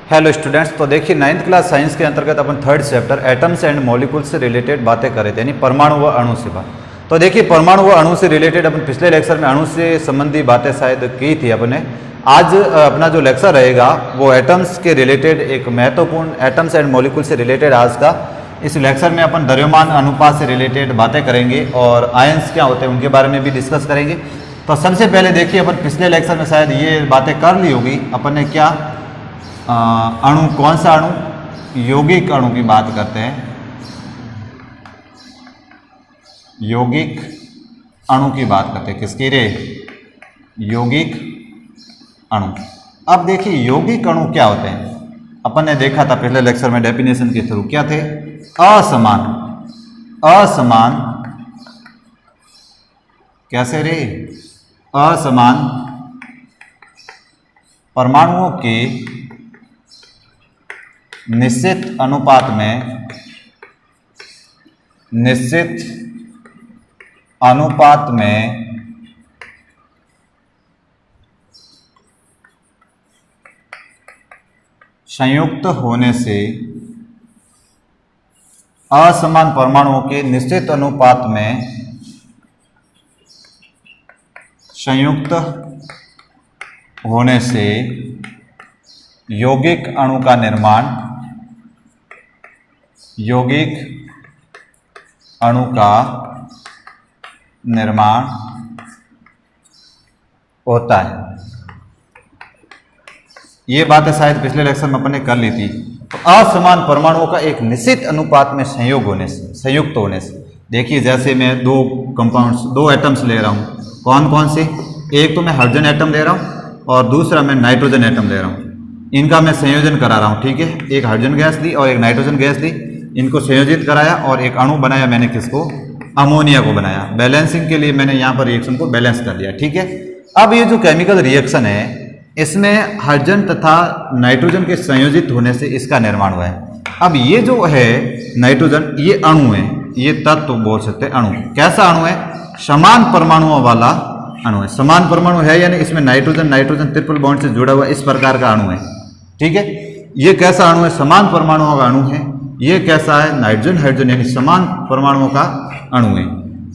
Hello students, तो देखिए 9th class science के अंतर्गत अपन 3rd chapter atoms and molecules से रिलेटेड बातें कर रहे थे, यानी परमाणु व अणु से बात। तो देखिए परमाणु व अणु से रिलेटेड अपन पिछले लेक्चर में अणु से संबंधी बातें शायद की थी अपने। आज अपना जो लेक्चर रहेगा वो एटम्स के रिलेटेड एक महत्वपूर्ण एटम्स एंड मॉलिक्यूल से रिलेटेड आज का। इस लेक्चर में अपन द्रव्यमान अनुपात से रिलेटेड बातें करेंगे और आयंस क्या होते हैं उनके बारे में भी डिस्कस करेंगे। तो सबसे पहले देखिए अपन पिछले लेक्चर में शायद ये बातें कर ली होगी अपन ने, क्या अणु, कौन सा अणु, यौगिक अणु की बात करते हैं। यौगिक अणु की बात करते हैं, किसकी रे? यौगिक अणु। अब देखिए यौगिक अणु क्या होते हैं, अपन ने देखा था पिछले लेक्चर में डेफिनेशन के थ्रू, क्या थे? असमान, असमान कैसे रे? असमान परमाणुओं के निश्चित अनुपात में, निश्चित अनुपात में संयुक्त होने से, असमान परमाणुओं के निश्चित अनुपात में संयुक्त होने से यौगिक अणु का निर्माण, यौगिक अणु का निर्माण होता है। ये बातें शायद पिछले लेक्चर में अपन ने कर ली थी। तो असमान परमाणुओं का एक निश्चित अनुपात में संयोग होने से, संयुक्त होने से, देखिए जैसे मैं दो कंपाउंड्स, दो एटम्स ले रहा हूँ, कौन कौन से? एक तो मैं हाइड्रोजन एटम ले रहा हूँ और दूसरा मैं नाइट्रोजन एटम ले रहा हूँ। इनका मैं संयोजन करा रहा हूँ, ठीक है। एक हाइड्रोजन गैस ली और एक नाइट्रोजन गैस ली, इनको संयोजित कराया और एक अणु बनाया मैंने, किसको? अमोनिया को बनाया। बैलेंसिंग के लिए मैंने यहाँ पर रिएक्शन को बैलेंस कर दिया, ठीक है। अब ये जो केमिकल रिएक्शन है, इसमें हाइड्रोजन तथा नाइट्रोजन के संयोजित होने से इसका निर्माण हुआ है। अब ये जो है नाइट्रोजन, ये अणु है, ये तत्व बोल सकते हैं अणु। कैसा अणु है? समान परमाणुओं वाला अणु है। समान परमाणु है यानी इसमें नाइट्रोजन नाइट्रोजन ट्रिपल बॉन्ड से जुड़ा हुआ इस प्रकार का अणु है, ठीक है। ये कैसा अणु है? समान परमाणुओं का अणु है। ये कैसा है? नाइट्रोजन हाइड्रोजन यानी समान परमाणुओं का अणु है।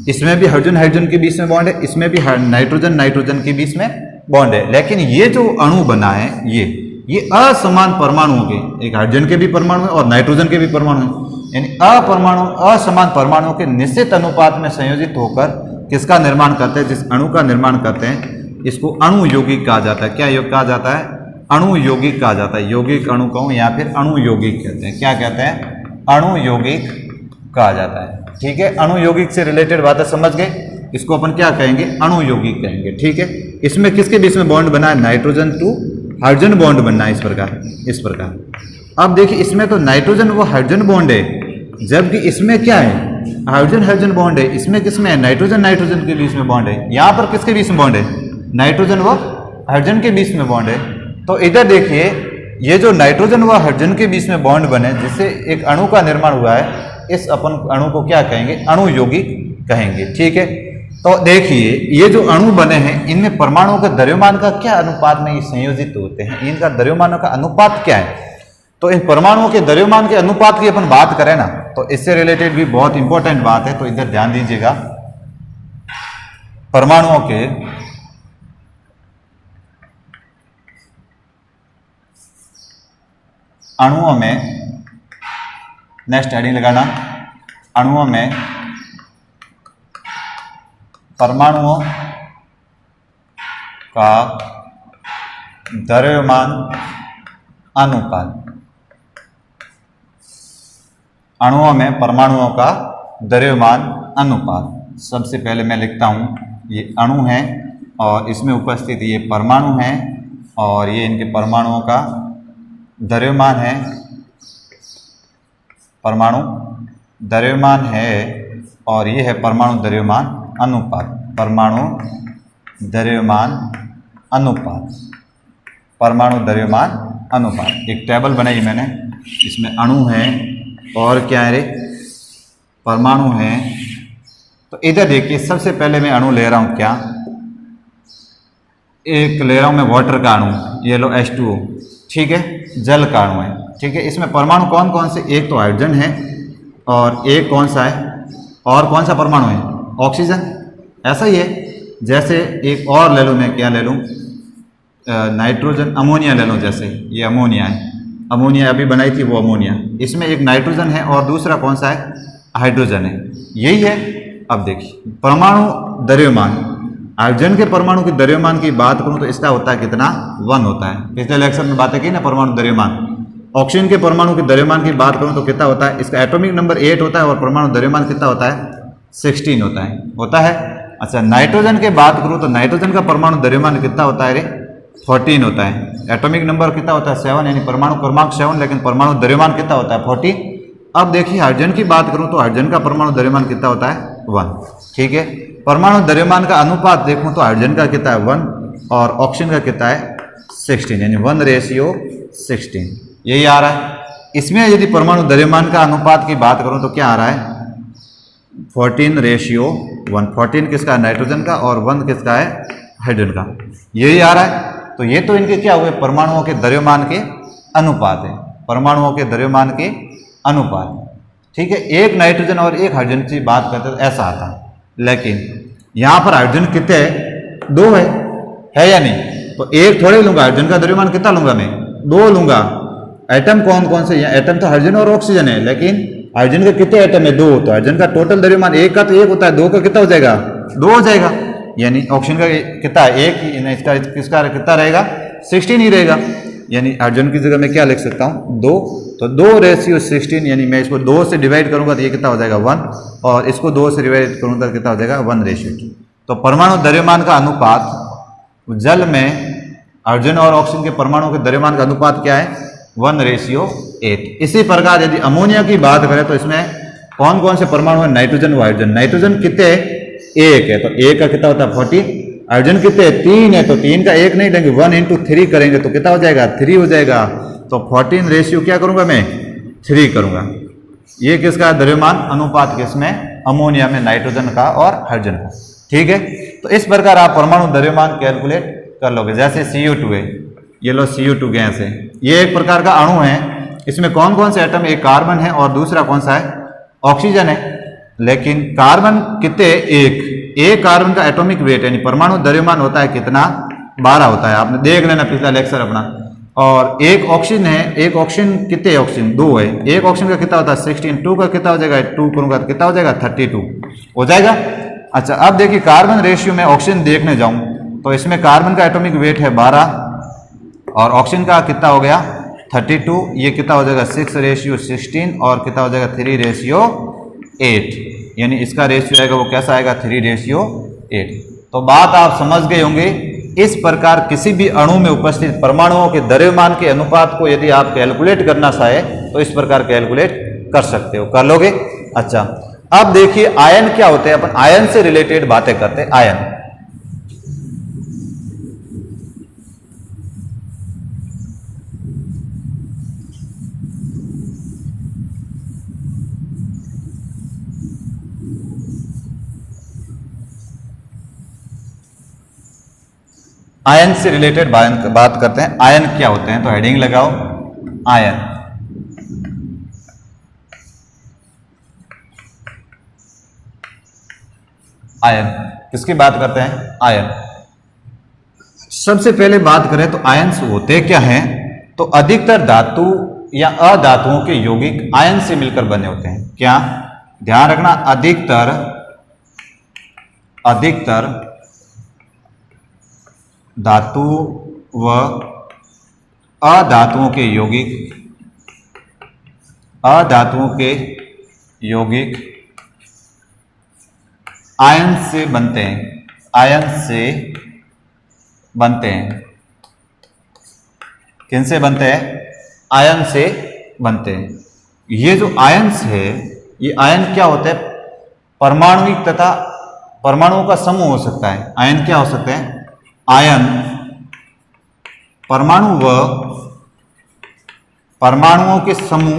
इसमें भी हाइड्रोजन हाइड्रोजन के बीच में बॉन्ड है, इसमें भी नाइट्रोजन नाइट्रोजन के बीच में बॉन्ड है। लेकिन ये जो अणु बना है ये असमान परमाणुओं के, एक हाइड्रोजन के भी परमाणु है और नाइट्रोजन के भी परमाणु है, यानी असमान परमाणुओं के निश्चित अनुपात में संयोजित होकर किसका निर्माण करते हैं? जिस अणु का निर्माण करते हैं इसको अणु यौगिक कहा जाता है। क्या योग कहा जाता है? अणु यौगिक कहा जाता है। यौगिक अणु कहूं या फिर अणु यौगिक कहते हैं। क्या कहते हैं? अणु यौगिक कहा जाता है, ठीक है। अणु यौगिक से रिलेटेड बातें समझ गए, इसको अपन क्या कहेंगे? अणु यौगिक कहेंगे, ठीक है। इसमें किसके बीच में बॉन्ड बना है? नाइट्रोजन टू हाइड्रोजन बॉन्ड बनना है, इस प्रकार, इस प्रकार। अब देखिए इसमें तो नाइट्रोजन व हाइड्रोजन बॉन्ड है, जबकि इसमें क्या है? हाइड्रोजन हाइड्रोजन बॉन्ड है। इसमें किसमें है? नाइट्रोजन नाइट्रोजन के बीच में बॉन्ड है। यहाँ पर किसके बीच में बॉन्ड है? नाइट्रोजन व हाइड्रोजन के बीच में बॉन्ड है। तो इधर देखिए ये जो नाइट्रोजन व हाइड्रोजन के बीच में बॉन्ड बने जिससे एक अणु का निर्माण हुआ है, इस अपन अणु को क्या कहेंगे? अणु यौगिक कहेंगे, ठीक है। तो देखिए ये जो अणु बने हैं इनमें परमाणुओं के द्रव्यमान का क्या अनुपात में ये संयोजित होते हैं? इनका द्रव्यमानों का अनुपात क्या है? तो इन परमाणुओं के द्रव्यमान के अनुपात की अपन बात करें ना, तो इससे रिलेटेड भी बहुत इंपॉर्टेंट बात है, तो इधर ध्यान दीजिएगा। परमाणुओं के अणुओं में, नेक्स्ट हेडिंग लगाना, अणुओं में परमाणुओं का द्रव्यमान अनुपात। अणुओं में परमाणुओं का द्रव्यमान अनुपात। सबसे पहले मैं लिखता हूं, ये अणु है और इसमें उपस्थित ये परमाणु हैं और ये इनके परमाणुओं का द्रव्यमान है। परमाणु द्रव्यमान है और ये है परमाणु द्रव्यमान अनुपात। परमाणु द्रव्यमान अनुपात, परमाणु द्रव्यमान अनुपात। एक टेबल बनाई मैंने, इसमें अणु है और क्या है रे? परमाणु है। तो इधर देखिए सबसे पहले मैं अणु ले रहा हूं, क्या एक ले रहा हूं मैं वाटर का अणु, ये लो H2O, ठीक है, जल का अणु है। ठीक है, इसमें परमाणु कौन कौन से, एक तो हाइड्रोजन है और एक कौन सा है, और कौन सा परमाणु है, ऑक्सीजन। ऐसा ही है, जैसे एक और ले लूँ मैं, क्या ले लूँ, नाइट्रोजन, अमोनिया ले लूँ। जैसे ये अमोनिया है, अमोनिया अभी बनाई थी वो अमोनिया, इसमें एक नाइट्रोजन है और दूसरा कौन सा है, हाइड्रोजन है। यही है। अब देखिए परमाणु द्रव्यमान, हाइड्रोजन के परमाणु के द्रव्यमान की बात करूं तो इसका होता है कितना, 1 होता है। पिछले लेक्चर में बातें की ना परमाणु द्रव्यमान। ऑक्सीजन के परमाणु के द्रव्यमान की बात करूं तो कितना होता है, इसका एटॉमिक नंबर 8 होता है और परमाणु द्रव्यमान कितना होता है, 16 होता है। अच्छा, नाइट्रोजन की बात करूं तो नाइट्रोजन का परमाणु द्रव्यमान कितना होता है रे, 14 होता है। एटॉमिक नंबर कितना होता है, 7, यानी परमाणु क्रमांक 7, लेकिन परमाणु द्रव्यमान कितना होता है, 40। अब देखिए हाइड्रोजन की बात करूं तो हाइड्रोजन का परमाणु द्रव्यमान कितना होता है, 1। ठीक है, परमाणु द्रव्यमान का अनुपात देखूं तो हाइड्रोजन का कितना है, 1 और ऑक्सीजन का कितना है, 16, यानी 1:16। यही आ रहा है। इसमें यदि परमाणु द्रव्यमान का अनुपात की बात करूं तो क्या आ रहा है, 14:1। 14 किसका, नाइट्रोजन का, और 1 किसका है, हाइड्रोजन का। यही आ रहा है। तो ये तो इनके क्या हुए, परमाणुओं के द्रव्यमान के अनुपात है, परमाणुओं के द्रव्यमान के अनुपात। ठीक है, एक नाइट्रोजन और एक हाइड्रोजन की बात करते तो ऐसा आता है, लेकिन यहाँ पर हाइड्रोजन कितने है, 2 है या नहीं। तो एक थोड़े लूंगा, हाइड्रोजन का द्रव्यमान कितना लूंगा मैं, 2 लूंगा। एटम कौन कौन से, एटम तो हाइड्रोजन और ऑक्सीजन है, लेकिन हाइड्रोजन के कितने एटम है, 2। तो हाइड्रोजन का टोटल द्रव्यमान एक का तो 1 होता है, 2 का कितना हो जाएगा, 2 हो जाएगा। यानी ऑक्सीजन का कितना है, 1, इसका किसका कितना रहेगा, 16 ही रहेगा। यानी हाइड्रोजन की जगह मैं क्या लिख सकता हूँ, 2। तो 2:16, यानी मैं इसको 2 से डिवाइड करूंगा तो ये कितना हो जाएगा, 1, और इसको 2 से डिवाइड करूंगा तो कितना हो जाएगा, 1:2। तो परमाणु द्रव्यमान का अनुपात जल में हाइड्रोजन और ऑक्सीजन के परमाणु के द्रव्यमान का अनुपात क्या है, 1:8। इसी प्रकार यदि अमोनिया की बात करें तो इसमें कौन कौन से परमाणु है, नाइट्रोजन व हाइड्रोजन। नाइट्रोजन कितने, 1 है, तो 1 का कितना होता है, 40। हाइड्रोजन कितने, 3 है, तो 3 का 1 नहीं लेंगे, 1 × 3 करेंगे तो कितना हो जाएगा, 3 हो जाएगा। तो 14 क्या करूंगा मैं, 3 करूंगा। ये किसका द्रव्यमान अनुपात, किसमें, अमोनिया में, नाइट्रोजन का और हाइड्रोजन का। ठीक है, तो इस प्रकार आप परमाणु द्रव्यमान कैलकुलेट कर लोगे। जैसे CO2 है, ये लो CO2 गैस है, ये एक प्रकार का अणु है। इसमें कौन कौन से एटम, एक कार्बन है और दूसरा कौन सा है, ऑक्सीजन है। लेकिन कार्बन कितने, एक कार्बन का एटॉमिक वेट यानी परमाणु द्रव्यमान होता है कितना, 12 होता है। आपने देख लेना पिछला लेक्चर अपना। और एक ऑक्सीजन है, एक ऑक्सीजन कितने, ऑक्सीजन 2 है, एक ऑक्सीजन का कितना होता है, 16। 2 का कितना हो जाएगा, 2 करूंगा तो कितना हो जाएगा, 32 हो जाएगा। अच्छा, अब देखिए कार्बन रेशियो में ऑक्सीजन देखने जाऊं तो इसमें कार्बन का एटॉमिक वेट है 12 और ऑक्सीजन का कितना हो गया, 32। ये कितना हो जाएगा, 6:16 और कितना हो जाएगा, 3:8। यानी इसका रेशियो आएगा वो कैसा आएगा, 3:8। तो बात आप समझ गए होंगे। इस प्रकार किसी भी अणु में उपस्थित परमाणुओं के द्रव्यमान के अनुपात को यदि आप कैलकुलेट करना चाहे तो इस प्रकार कैलकुलेट कर सकते हो, कर लोगे। अच्छा, अब देखिए आयन क्या होते हैं। अपन आयन से रिलेटेड बातें करते हैं। आयन, आयन से रिलेटेड बात करते हैं। आयन क्या होते हैं, तो हेडिंग लगाओ आयन। आयन किसकी बात करते हैं, आयन। सबसे पहले बात करें तो आयन होते क्या हैं, तो अधिकतर धातु या अधातुओं के यौगिक आयन से मिलकर बने होते हैं। क्या ध्यान रखना, अधिकतर धातु व अधातुओं के यौगिक आयन से बनते हैं, आयन से बनते हैं। किन से बनते हैं, आयन से बनते हैं। ये जो आयन्स है, ये आयन क्या होते हैं, परमाणुिक तथा परमाणुओं का समूह हो सकता है। आयन क्या हो सकते हैं, आयन परमाणु व परमाणुओं के समूह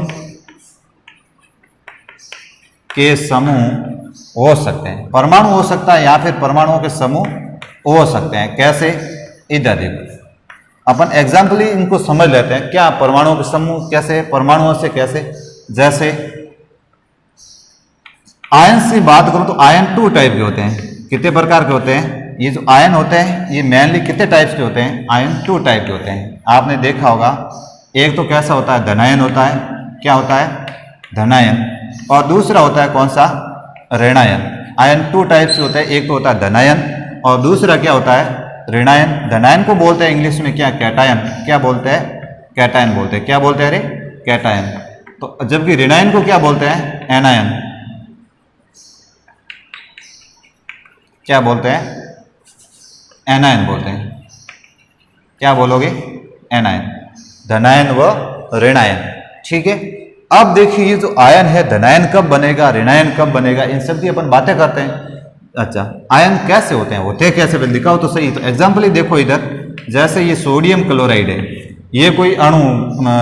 हो सकते हैं। परमाणु हो सकता है या फिर परमाणुओं के समूह हो सकते हैं। कैसे, इधर देखो, अपन एग्जाम्पली इनको समझ लेते हैं। क्या परमाणुओं के समूह कैसे, परमाणुओं से कैसे, जैसे आयन से बात करूं तो आयन 2 टाइप के होते हैं। कितने प्रकार के होते हैं? ये जो आयन होते हैं ये मेनली कितने टाइप्स के होते हैं? आयन 2 टाइप के होते हैं। आपने देखा होगा, एक तो कैसा होता है? धनायन होता है। क्या होता है? धनायन। और दूसरा होता है कौन सा? ऋणायन। आयन 2 टाइप्स होते हैं, एक तो होता है धनायन और दूसरा क्या होता है? ऋणायन। धनायन को बोलते हैं इंग्लिश में क्या? कैटायन। क्या बोलते हैं? कैटायन बोलते हैं। क्या बोलते हैं? अरे कैटायन। तो जबकि ऋणायन को क्या बोलते हैं? एनायन। क्या बोलते हैं? एनायन बोलते हैं। क्या बोलोगे? एनायन। धनायन व ऋणायन। ठीक है। अब देखिए ये जो आयन है धनायन कब बनेगा, ऋणायन कब बनेगा, इन सब की अपन बातें करते हैं। अच्छा, आयन कैसे होते हैं? होते कैसे? पहले दिखाओ तो सही। तो एग्जाम्पल ही देखो इधर, जैसे ये सोडियम क्लोराइड है, ये कोई अणु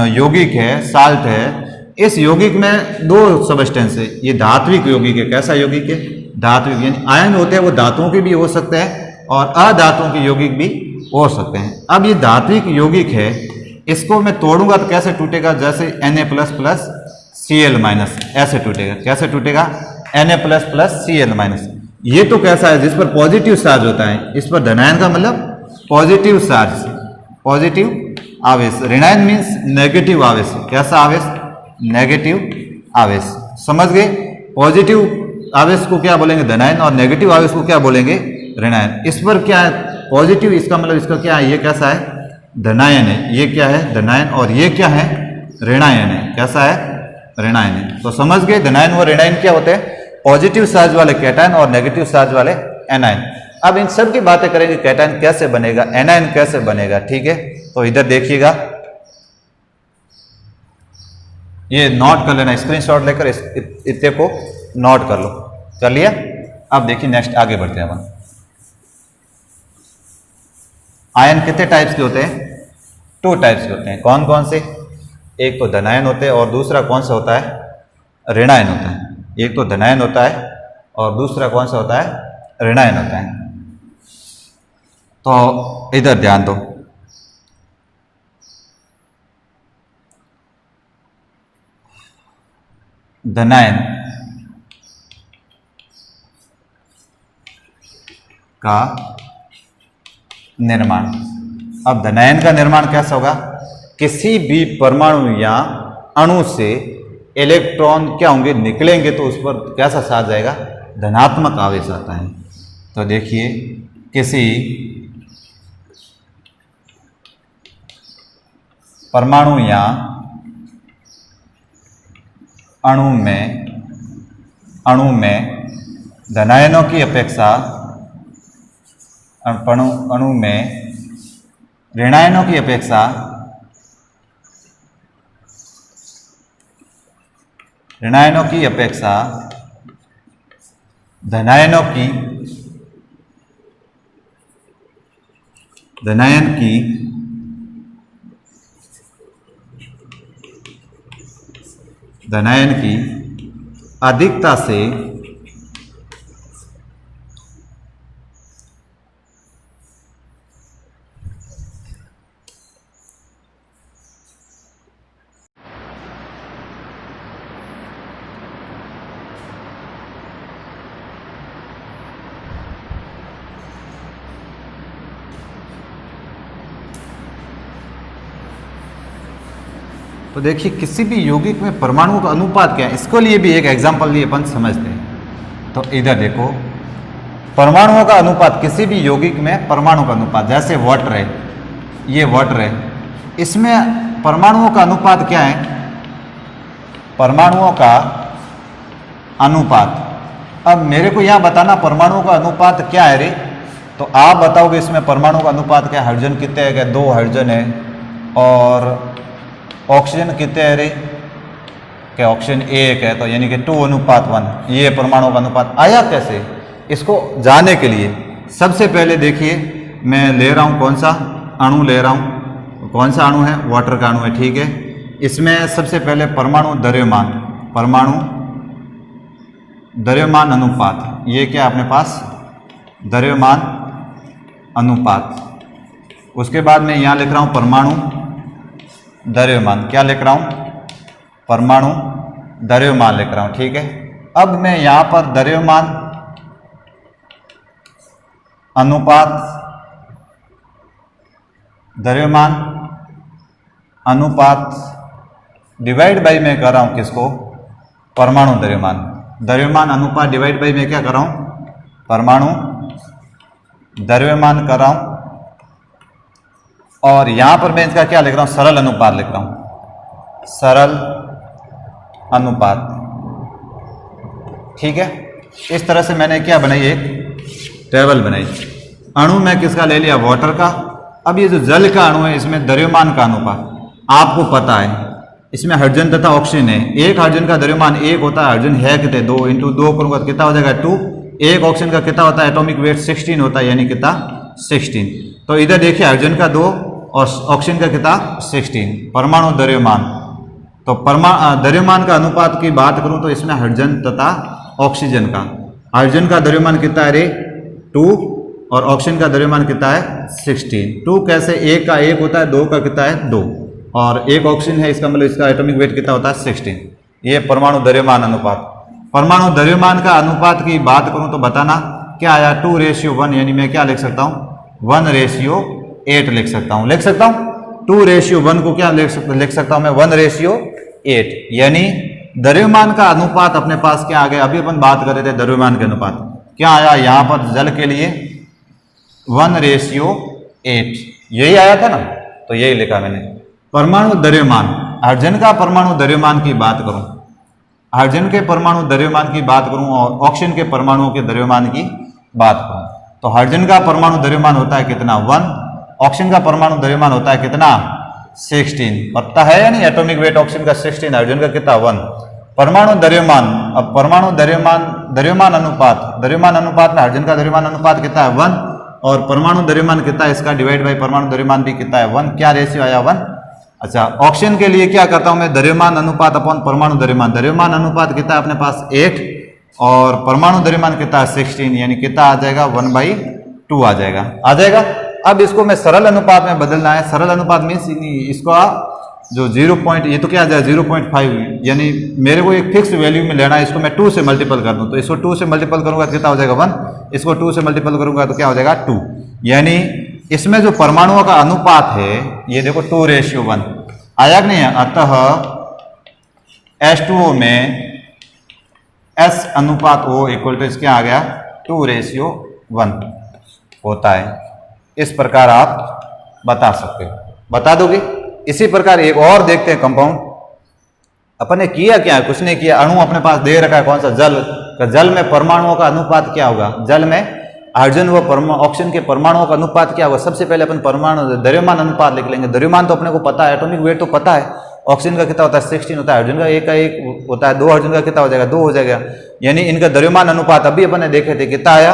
यौगिक है, साल्ट है। इस यौगिक में 2 सबस्टेंस है। ये धात्विक यौगिक है। कैसा यौगिक है? धात्विक। यानी आयन होते हैं वो धातुओं के भी हो सकते हैं और अधातुओं के यौगिक भी हो सकते हैं। अब ये धात्विक यौगिक है, इसको मैं तोड़ूंगा तो कैसे टूटेगा? जैसे Na++Cl- ऐसे टूटेगा। कैसे टूटेगा? Na++Cl-। ये तो कैसा है? जिस पर पॉजिटिव चार्ज होता है। इस पर धनायन का मतलब पॉजिटिव चार्ज, पॉजिटिव आवेश। ऋणायन मीन्स नेगेटिव आवेश। कैसा आवेश? नेगेटिव आवेश। समझ गए? पॉजिटिव आवेश को क्या बोलेंगे? धनायन। और नेगेटिव आवेश को क्या बोलेंगे? ऋणायन। इस पर क्या है? पॉजिटिव। इसका मतलब इसका क्या है? ये कैसा है? धनायन है। ये क्या है? धनायन। और ये क्या है? ऋणायन है। कैसा है? ऋणायन है। तो समझ गए धनायन व ऋणायन क्या होते हैं? पॉजिटिव चार्ज वाले कैटायन और नेगेटिव चार्ज वाले एनायन। अब इन सब की बातें करेंगे। कैटायन कैसे बनेगा, एनायन कैसे बनेगा। ठीक है, तो इधर देखिएगा, ये नोट कर लेना, स्क्रीनशॉट लेकर इतने को नोट कर लो। कर लिया? अब देखिए नेक्स्ट आगे बढ़ते हैं अपन। आयन कितने टाइप्स के होते हैं? 2 टाइप्स के होते हैं। कौन कौन से? एक तो धनायन होते हैं और दूसरा कौन सा होता है? ऋणायन होता है। एक तो धनायन होता है और दूसरा कौन सा होता है? ऋणायन होता है। तो इधर ध्यान दो। धनायन का निर्माण। अब धनायन का निर्माण कैसा होगा? किसी भी परमाणु या अणु से इलेक्ट्रॉन क्या होंगे? निकलेंगे तो उस पर कैसा चार्ज आएगा? धनात्मक आवेश आता है। तो देखिए, किसी परमाणु या अणु में धनायनों की अपेक्षा अणु में ऋणायनों की अपेक्षा धनायनों की धनायन की अधिकता से तो देखिए किसी भी यौगिक में परमाणुओं का अनुपात क्या है, इसको लिए भी एक एग्जांपल लिए अपन समझते हैं। तो इधर देखो, परमाणुओं का अनुपात, किसी भी यौगिक में परमाणु का अनुपात, जैसे वाटर है, ये वाटर है, इसमें परमाणुओं का अनुपात क्या है? परमाणुओं का अनुपात। अब मेरे को यहाँ बताना परमाणुओं का अनुपात क्या है रे, तो आप बताओगे इसमें परमाणु का अनुपात क्या है? हाइड्रोजन कितने है? क्या 2 हाइड्रोजन है। और ऑक्सीजन कितने है रे? क्या ऑक्सीजन 1 है, तो यानी कि 2:1। ये परमाणु का अनुपात आया कैसे? इसको जानने के लिए सबसे पहले देखिए, मैं ले रहा हूँ कौन सा अणु ले रहा हूँ, कौन सा अणु है? वाटर का अणु है। ठीक है, इसमें सबसे पहले परमाणु द्रव्यमान अनुपात, ये क्या अपने पास? द्रव्यमान अनुपात। उसके बाद मैं यहाँ लिख रहा हूँ परमाणु द्रव्यमान। क्या लिख रहा हूँ? परमाणु द्रव्यमान लिख रहा हूँ। ठीक है, अब मैं यहाँ पर द्रव्यमान अनुपात, द्रव्यमान अनुपात डिवाइड बाई मैं कर रहा हूँ किसको? परमाणु द्रव्यमान। द्रव्यमान अनुपात डिवाइड बाई मैं क्या कर रहा हूँ? परमाणु द्रव्यमान कर रहा हूँ। और यहां पर मैं इसका क्या लिख रहा हूं? सरल अनुपात लिख रहा हूं, सरल अनुपात। ठीक है, इस तरह से मैंने क्या बनाई? एक टेबल बनाई। अणु में किसका ले लिया? वाटर का। अब ये जो जल का अणु है इसमें द्रव्यमान का अनुपात आपको पता है, इसमें हाइड्रोजन तथा ऑक्सीजन है। एक हाइड्रोजन का द्रव्यमान एक होता है, हाइड्रोजन है कितने? 2 इंटू 2 करूंगा तो कितना हो जाएगा? 2। एक ऑक्सीजन का कितना होता है? एटॉमिक वेट 16 होता है, यानी कितना? 16। तो इधर देखिए हाइड्रोजन का 2 और ऑक्सीजन का कितना? 16। परमाणु द्रव्यमान, तो द्रव्यमान का अनुपात की बात करूं तो इसमें हाइड्रोजन तथा ऑक्सीजन का, हाइड्रोजन का द्रव्यमान कितना है रे? 2 और ऑक्सीजन का द्रव्यमान कितना है? 16। 2 कैसे? एक का 1 होता है, 2 का कितना है? 2 और एक ऑक्सीजन है, इसका मतलब इसका एटॉमिक वेट कितना होता है? 16। ये परमाणु द्रव्यमान अनुपात। परमाणु द्रव्यमान का अनुपात की बात करूं तो बताना क्या आया? 2:1, यानी मैं क्या लिख सकता हूं? 1:8 लिख सकता हूं। लिख सकता हूं 2:1 को क्या लिख सकता हूं मैं? 1:8, यानी द्रव्यमान का अनुपात अपने पास क्या आ गया? अभी अपन बात कर रहे थे द्रव्यमान के अनुपात, क्या आया यहां पर जल के लिए? 1:8, यही आया था ना, तो यही लिखा मैंने। परमाणु द्रव्यमान, हाइड्रोजन का परमाणु द्रव्यमान की बात करूं, हाइड्रोजन के परमाणु द्रव्यमान की बात करूं और ऑक्सीजन के परमाणुओं के द्रव्यमान की बात करूं, तो हाइड्रोजन का परमाणु द्रव्यमान होता है कितना? 1। ऑक्सीजन का परमाणु द्रव्यमान होता है कितना? 16। पता है या नहीं? एटॉमिक वेट ऑक्सीजन का 16, हाइड्रोजन का कितना? 1। परमाणु द्रव्यमान, अब परमाणु द्रव्यमान अनुपात में हाइड्रोजन का द्रव्यमान अनुपात कितना है? 1 और परमाणु द्रव्यमान कितना है इसका? डिवाइड बाई परमाणु द्रव्यमान भी कितना है? 1। क्या रेशियो आया? 1। अच्छा, ऑक्सीजन के लिए क्या करता हूं मैं? द्रव्यमान अनुपात अपॉन परमाणु द्रव्यमान। द्रव्यमान अनुपात कितना है अपने पास? 8 और परमाणु द्रव्यमान कितना है? 16, यानी कितना आ जाएगा? 1/2 आ जाएगा। अब इसको मैं सरल अनुपात में बदलना है। सरल अनुपात मीन्स इसको जो 0 पॉइंट, ये तो क्या आ जाएगा? 0.5, यानी मेरे को एक फिक्स वैल्यू में लेना है। इसको मैं 2 से मल्टीपल कर दूं, तो इसको 2 से मल्टीपल करूंगा तो कितना हो जाएगा? 1। इसको 2 से मल्टीपल करूंगा तो क्या हो जाएगा? 2। यानी इसमें जो परमाणुओं का अनुपात है ये देखो 2:1 आया कि नहीं है? अतः H2O में S अनुपात O इक्वल टू इसके आ गया 2:1 होता है। इस प्रकार आप बता सकते हो, बता दोगे। इसी प्रकार एक और देखते हैं कंपाउंड। अपन ने किया क्या है? कुछ नहीं किया। अणु अपने पास दे रखा है, कौन सा? जल। जल में परमाणुओं का अनुपात क्या होगा? जल में हाइड्रोजन व ऑक्सीजन के परमाणुओं का अनुपात क्या होगा? सबसे पहले अपन परमाणु द्रव्यमान अनुपात लिख लेंगे। द्रव्यमान तो अपने को पता है, एटॉमिक वेट तो पता है। ऑक्सीजन का कितना होता है? 16 होता है। हाइड्रोजन का 1 होता है। 2 हाइड्रोजन का कितना हो जाएगा? 2 हो जाएगा। यानी इनका द्रव्यमान अनुपात अभी अपन ने देखे थे, कितना आया?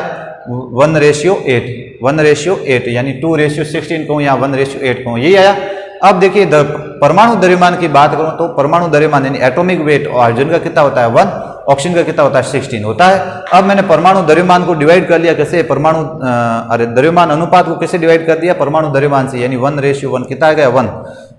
1:8, यानी 2:16 कहूँ या 1:8 कहूँ, यही आया। अब देखिए परमाणु द्रव्यमान की बात करूं तो परमाणु द्रव्यमान यानी एटॉमिक वेट और हाइड्रोजन का कितना होता है? 1, ऑक्सीजन का कितना होता है? 16 होता है। अब मैंने परमाणु द्रव्यमान को डिवाइड कर लिया कैसे? द्रव्यमान अनुपात को कैसे डिवाइड कर दिया? परमाणु द्रव्यमान से, यानी 1:1 कितना आ गया? 1।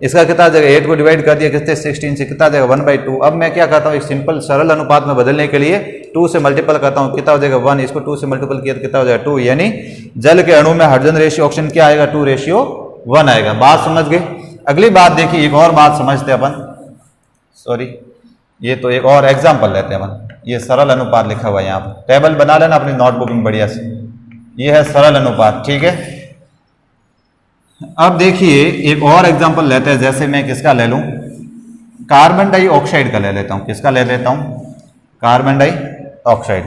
इसका कितना आ जाएगा? 8 को डिवाइड कर दिया किससे? 16 से, कितना आ जाएगा? 1/2। अब मैं क्या करता हूँ? एक सिंपल सरल अनुपात में बदलने के लिए 2 से मल्टीपल करता हूँ, कितना हो जाएगा? 1। इसको 2 से मल्टीपल किया तो कितना हो जाएगा? 2। यानी जल के अणु में हाइड्रोजन रेशियो ऑक्सीजन क्या आएगा? 2:1 आएगा। बात समझ गए? अगली बात देखिए, एक और बात समझते हैं अपन। सॉरी, ये तो एक और एग्जांपल लेते हैं अपन। ये सरल अनुपात लिखा हुआ है यहाँ पर, टेबल बना लेना अपनी नोटबुक में बढ़िया से। ये है सरल अनुपात, ठीक है। अब देखिए एक और एग्जांपल लेते हैं। जैसे मैं किसका ले लूं? कार्बन डाइऑक्साइड का ले लेता हूं। किसका ले लेता हूं? Carbon dioxide.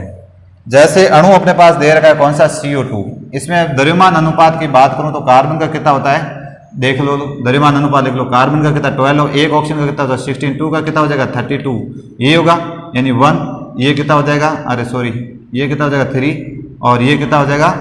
जैसे अणु अपने पास दे रखा है, कौन सा? CO2। इसमें द्रव्यमान अनुपात की बात करूं तो कार्बन का कितना होता है? देख लो, द्रव्यमान अनुपात देख लो। कार्बन का कितना? 12। एक ऑक्सीजन का कितना होता है? 16। 2 का कितना हो जाएगा? 32। ये होगा, यानी 1। ये कितना हो जाएगा? अरे सॉरी, ये कितना हो जाएगा? 3। और ये कितना हो जाएगा?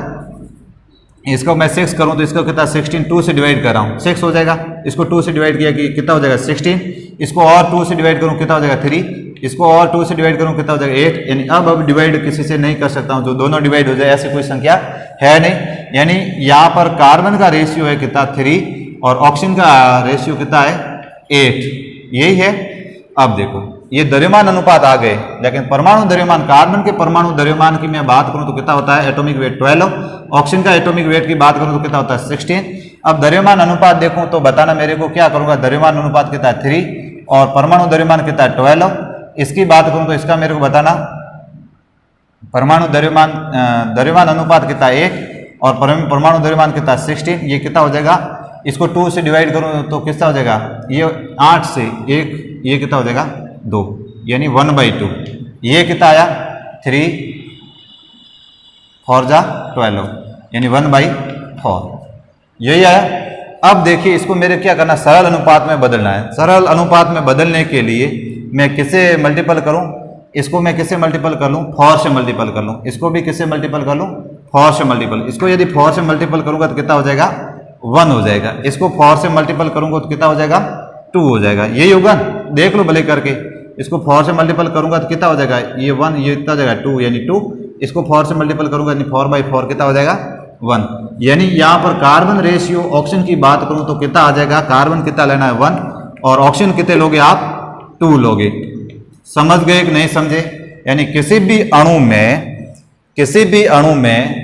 इसको मैं 6 करूं तो इसको कितना? 16। 2 से डिवाइड कर रहा हूं, 6 हो जाएगा। इसको 2 से डिवाइड किया कि कितना हो जाएगा? 16। इसको और 2 से डिवाइड करूं, कितना हो जाएगा? 3। इसको और 2 से डिवाइड करूँ कितना हो जाएगा 8, यानी अब डिवाइड किसी से नहीं कर सकता हूँ, जो दोनों डिवाइड हो जाए ऐसी कोई संख्या है नहीं। यानी यहाँ पर कार्बन का रेशियो है कितना 3 और ऑक्सीजन का रेशियो कितना है 8, यही है। अब देखो ये द्रव्यमान अनुपात आ गए, लेकिन परमाणु द्रव्यमान, कार्बन के परमाणु द्रव्यमान की मैं बात करूं तो कितना होता है एटॉमिक वेट 12, ऑक्सीजन का एटॉमिक वेट की बात करूं तो कितना होता है 16। अब द्रव्यमान अनुपात देखूं तो बताना मेरे को, क्या करूंगा, द्रव्यमान अनुपात कितना है 3 और परमाणु द्रव्यमान कितना है 12। इसकी बात करूं तो इसका मेरे को बताना, परमाणु द्रव्यमान अनुपात कितना है 1 और परमाणु द्रव्यमान कितना है 16, ये कितना हो जाएगा, इसको 2 से डिवाइड करूं तो कितना हो जाएगा, ये 8 से 1, ये कितना हो जाएगा 2, यानी 1/2। ये कितना आया 3 4 जा 12, यानी 1/4, यही आया। अब देखिए इसको मेरे क्या करना, सरल अनुपात में बदलना है। सरल अनुपात में बदलने के लिए मैं किसे मल्टीपल करूं, इसको मैं किसे मल्टीपल कर लूं, 4 से मल्टीपल कर लूं, इसको भी किसे मल्टीपल कर लूं, 4 से मल्टीपल। इसको यदि 4 से मल्टीपल करूंगा तो कितना हो जाएगा 1 हो जाएगा, इसको 4 से मल्टीपल करूंगा तो कितना हो जाएगा 2 हो जाएगा, यही होगा, देख लो भले करके। इसको 4 से मल्टीपल करूंगा तो कितना हो जाएगा, ये 1, ये कितना हो जाएगा 2, यानी 2। इसको 4 से मल्टीपल करूंगा यानी 4/4 कितना हो जाएगा 1। यानी यहाँ पर कार्बन रेशियो ऑक्सीजन की बात करूं तो कितना आ जाएगा, कार्बन कितना लेना है 1 और ऑक्सीजन कितने लोगे आप 2 लोगे। समझ गए कि नहीं समझे? यानी किसी भी अणु में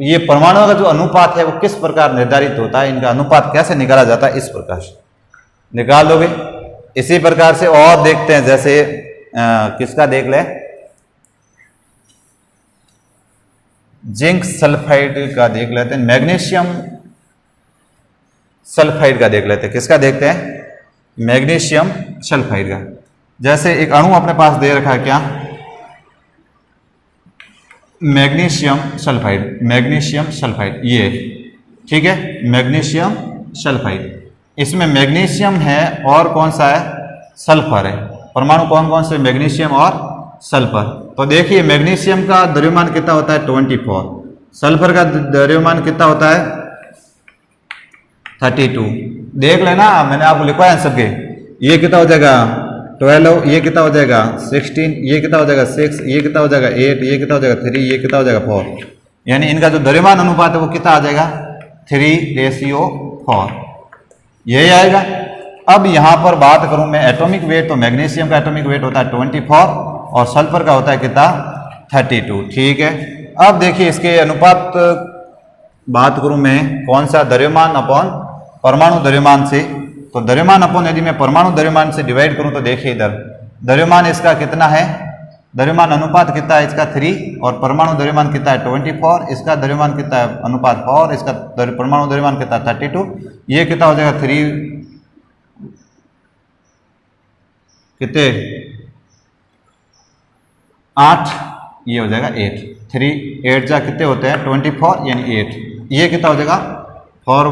ये परमाणुओं का जो अनुपात है वो किस प्रकार निर्धारित होता है, इनका अनुपात कैसे निकाला जाता है, इस प्रकार से निकाल दोगे। इसी प्रकार से और देखते हैं, जैसे किसका देख ले, जिंक सल्फाइड का देख लेते हैं, मैग्नीशियम सल्फाइड का देख लेते हैं। किसका देखते हैं, मैग्नीशियम सल्फाइड का। जैसे एक अणु अपने पास दे रखा है, क्या, मैग्नीशियम सल्फाइड, ये ठीक है, मैग्नीशियम सल्फाइड। इसमें मैग्नीशियम है और कौन सा है, सल्फर है। परमाणु कौन कौन से, मैग्नीशियम और सल्फर। तो देखिए मैग्नीशियम का द्रव्यमान कितना होता है 24, सल्फर का द्रव्यमान कितना होता है 32। देख लेना, मैंने आपको लिखवाया है सबके। ये कितना हो जाएगा 12, ये कितना हो जाएगा 16, ये कितना हो जाएगा 6, ये कितना हो जाएगा 8, ये कितना हो जाएगा 3, ये कितना हो जाएगा 4। यानी इनका जो द्रव्यमान अनुपात है वो कितना आ जाएगा 3:4, यही आएगा। अब यहाँ पर बात करूं मैं एटॉमिक वेट, तो मैग्नीशियम का एटॉमिक वेट होता है 24 और सल्फर का होता है कितना 32, ठीक है। अब देखिए इसके अनुपात बात करूं मैं, कौन सा, द्रव्यमान अपॉन परमाणु द्रव्यमान से। तो द्रव्यमान अपॉन यदि मैं परमाणु द्रव्यमान से डिवाइड करूं तो देखिए इधर द्रव्यमान इसका कितना है, द्रव्यमान अनुपात कितना है इसका 3 और परमाणु द्रव्यमान कितना है 24, इसका द्रव्यमान कितना है अनुपात 4, इसका परमाणु द्रव्यमान कितना 32। ये कितना हो जाएगा 3 कितने 8, ये हो जाएगा 8, 3 8 जा कितने होते हैं 24, यानी 8। ये कितना हो जाएगा 4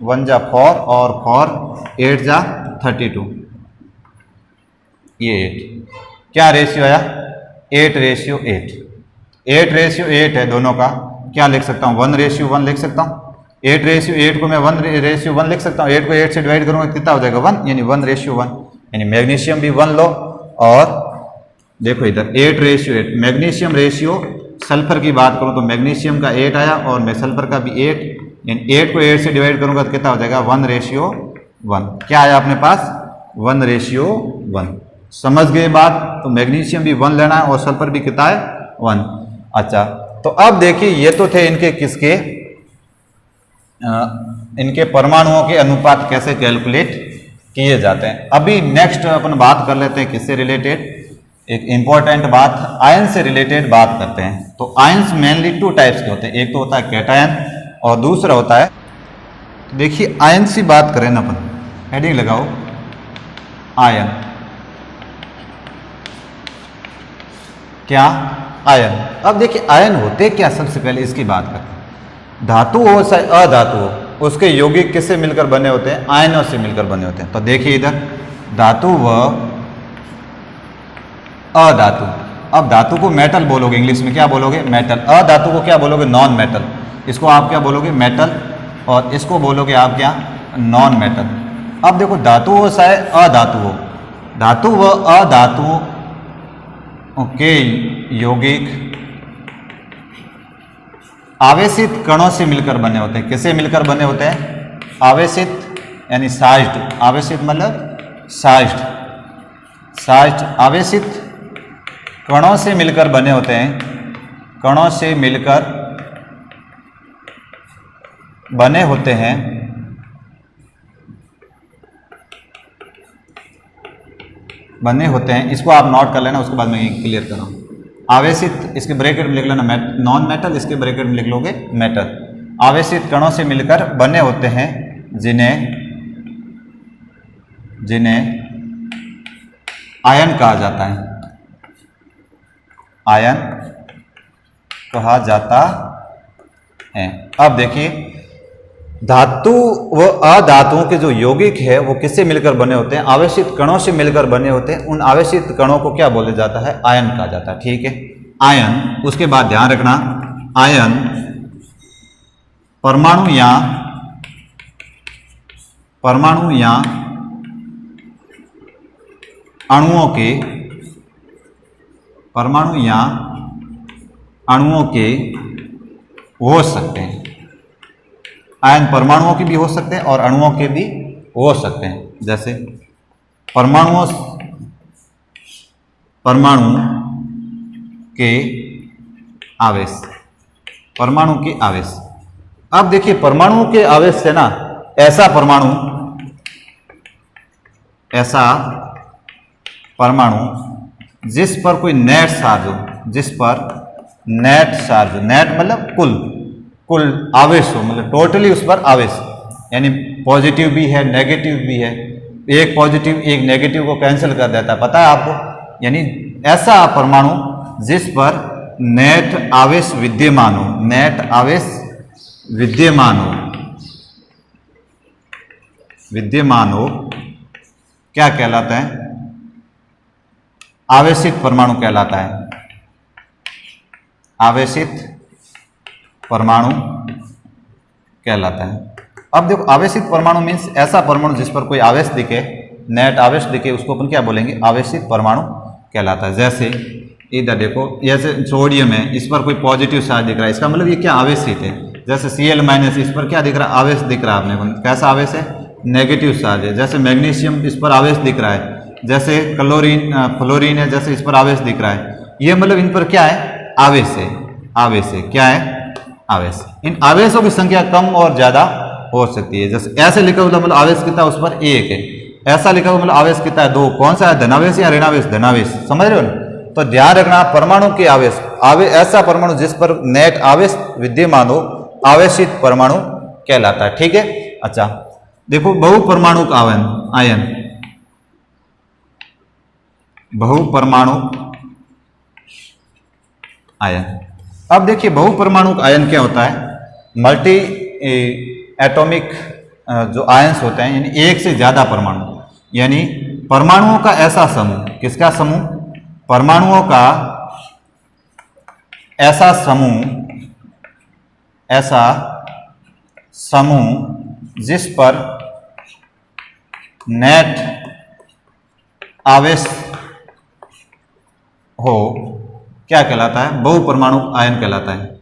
1 जा 4 और 4 8 जा 32, ये 8। क्या रेशियो आया 8:8। 8:8 है दोनों का। क्या लिख सकता हूँ 1:1 लिख सकता हूँ। 8:8 को मैं 1:1 लिख सकता हूँ। 8 को 8 से डिवाइड करूँगा कितना हो जाएगा 1, यानी 1:1। यानी मैग्नीशियम भी 1 लो और देखो इधर 8:8। मैग्नीशियम रेशियो सल्फर की बात करूँ तो मैग्नीशियम का 8 आया और मैं सल्फर का भी 8, यानी 8 को 8 से डिवाइड करूँगा तो कितना हो जाएगा 1:1। क्या आया अपने पास 1:1। समझ गए बात। तो मैग्नीशियम भी 1 लेना है और सल्फर भी कितना है 1। अच्छा, तो अब देखिए ये तो थे इनके किसके, इनके परमाणुओं के अनुपात कैसे कैलकुलेट किए जाते हैं। अभी नेक्स्ट अपन बात कर लेते हैं किससे रिलेटेड, एक इंपॉर्टेंट बात, आयन से रिलेटेड बात करते हैं। तो आयन्स मेनली 2 टाइप्स के होते हैं, एक तो होता है कैटायन और दूसरा होता है, देखिए आयन से बात करें ना अपन, हेडिंग लगाओ आयन। क्या आयन। अब देखिए आयन होते क्या, सबसे पहले इसकी बात करते हैं। धातु हो चाहे अधातु हो, उसके यौगिक किससे मिलकर बने होते हैं, आयनों से मिलकर बने होते हैं। तो देखिए इधर धातु व अधातु। अब धातु को मेटल बोलोगे, इंग्लिश में क्या बोलोगे मेटल। अधातु को क्या बोलोगे नॉन मेटल। इसको आप क्या बोलोगे मेटल और इसको बोलोगे आप क्या नॉन मेटल। अब देखो धातु हो चाहे अधातु हो, धातु व अधातुओं के यौगिक आवेशित कणों से मिलकर बने होते हैं। किससे मिलकर बने होते हैं? आवेशित यानी साइज्ड, आवेशित मतलब साइज्ड आवेशित कणों से मिलकर बने होते हैं, कणों से मिलकर बने होते हैं इसको आप नोट कर लेना, उसके बाद मैं क्लियर कर रहा हूँ। आवेशित, इसके ब्रैकेट में लिख लेना नॉन मेटल, इसके ब्रैकेट में लिख लोगे मेटल। आवेशित कणों से मिलकर बने होते हैं जिन्हें आयन कहा जाता है, आयन कहा जाता है। अब देखिए, धातु व अधातुओं के जो यौगिक है वो किससे मिलकर बने होते हैं? आवेशित कणों से मिलकर बने होते हैं। उन आवेशित कणों को क्या बोला जाता है? आयन कहा जाता है। ठीक है, आयन। उसके बाद ध्यान रखना, आयन परमाणु या अणुओं के हो सकते हैं। आयन परमाणुओं के भी हो सकते हैं और अणुओं के भी हो सकते हैं। जैसे परमाणु के आवेश, परमाणु के आवेश। अब देखिए, परमाणुओं के आवेश से ना ऐसा परमाणु जिस पर कोई नेट चार्ज हो, नेट मतलब कुल आवेश हो, मतलब टोटली उस पर आवेश, यानी पॉजिटिव भी है नेगेटिव भी है, एक पॉजिटिव एक नेगेटिव को कैंसिल कर देता है, पता है आपको। यानी ऐसा परमाणु जिस पर नेट आवेश विद्यमान हो, क्या कहलाता है? आवेशित परमाणु कहलाता है। आवेशित परमाणु कहलाता है। अब देखो, आवेशित परमाणु मीन्स ऐसा परमाणु जिस पर कोई आवेश दिखे, नेट आवेश दिखे, उसको अपन क्या बोलेंगे? आवेशित परमाणु कहलाता है। जैसे इधर देखो, जैसे सोडियम है, इस पर कोई पॉजिटिव चार्ज दिख रहा है, इसका मतलब ये क्या? आवेशित है। जैसे Cl- इस पर क्या दिख रहा है? आवेश दिख रहा है आपने, कैसा आवेश है? नेगेटिव चार्ज है। जैसे मैग्नीशियम, इस पर आवेश दिख रहा है। जैसे फ्लोरीन है, जैसे इस पर आवेश दिख रहा है। ये मतलब इन पर क्या है? आवेश है। क्या है? आवेश। इन आवेशों की संख्या कम और ज्यादा हो सकती है। जैसे ऐसे लिखा हुआ मतलब आवेश कितना, उस पर 1 है। ऐसा लिखा हुआ मतलब आवेश कितना है? 2। कौन सा है? धनावेश या ऋणावेश? धनावेश। समझ रहे हो ना? तो ध्यान रखना, परमाणु के आवेश, ऐसा परमाणु जिस पर नेट आवेश विद्यमान हो, आवेशित परमाणु कहलाता है। ठीक है, अच्छा देखो, बहुपरमाणुक आयन, बहुपरमाणुक आयन। अब देखिए, बहुपरमाणुक आयन क्या होता है? मल्टी एटॉमिक जो आयन्स होते हैं, यानी एक से ज्यादा परमाणु, यानी परमाणुओं का ऐसा समूह। किसका समूह? परमाणुओं का ऐसा समूह जिस पर नेट आवेश हो, क्या कहलाता है? बहुपरमाणुक आयन कहलाता है।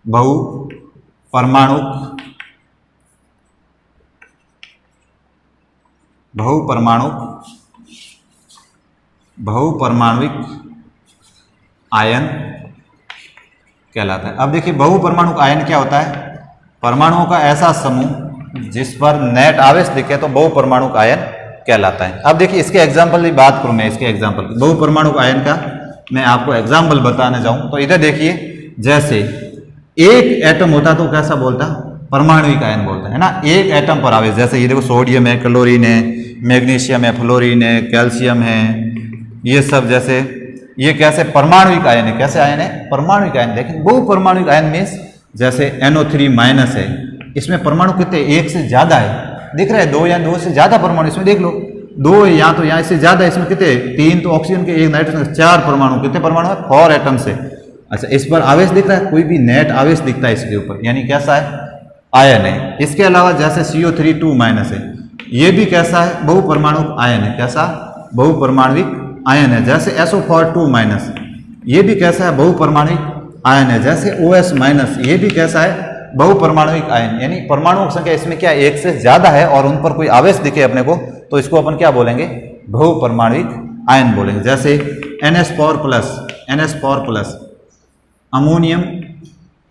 बहुपरमाणुक आयन कहलाता है। अब देखिए, बहुपरमाणुक आयन क्या होता है? परमाणुओं का ऐसा समूह जिस पर नेट आवेश दिखे तो बहुपरमाणुक आयन कहलाता है। अब देखिए, इसके एग्जाम्पल की बात करूं मैं, इसके एग्जाम्पल बहुपरमाणुक आयन का मैं आपको एग्जाम्पल बताने जाऊं तो इधर देखिए, जैसे एक एटम होता तो कैसा बोलता? परमाणुिक आयन बोलता है ना। एक एटम पर आवेश, जैसे ये देखो, सोडियम है, क्लोरीन है, मैग्नीशियम है, फ्लोरीन है, कैल्शियम है, ये सब जैसे ये कैसे परमाणुिक आयन है। कैसे आयन है? परमाणुिक आयन। लेकिन बहुपरमाणुिक आयन मीन्स जैसे NO3- है, इसमें परमाणु कितने? एक से ज्यादा है। दिख रहा है? 2 या 2 से ज्यादा परमाणु इसमें, देख लो, 2 या तो यहाँ इससे ज्यादा, इसमें कितने? 3 तो ऑक्सीजन के, 1 नाइट्रोजन, 4 परमाणु। कितने परमाणु है? 4 एटम्स है। अच्छा, इस पर आवेश दिख रहा है? कोई भी नेट आवेश दिखता है इसके ऊपर, यानी कैसा है? आयन है। इसके अलावा जैसे CO3- है, ये भी कैसा है? बहुपरमाणुक आयन है। कैसा? बहुपरमाणविक आयन है। जैसे SO4 ये भी कैसा है, बहुपरमाणविक आयन है। जैसे OS- ये भी कैसा है, बहुपरमाणुक आयन। यानी परमाणुओं की संख्या इसमें क्या एक से ज्यादा है और उन पर कोई आवेश दिखे अपने को, तो इसको अपन क्या बोलेंगे, बहुपरमाणुक आयन बोलेंगे। जैसे NH4+ अमोनियम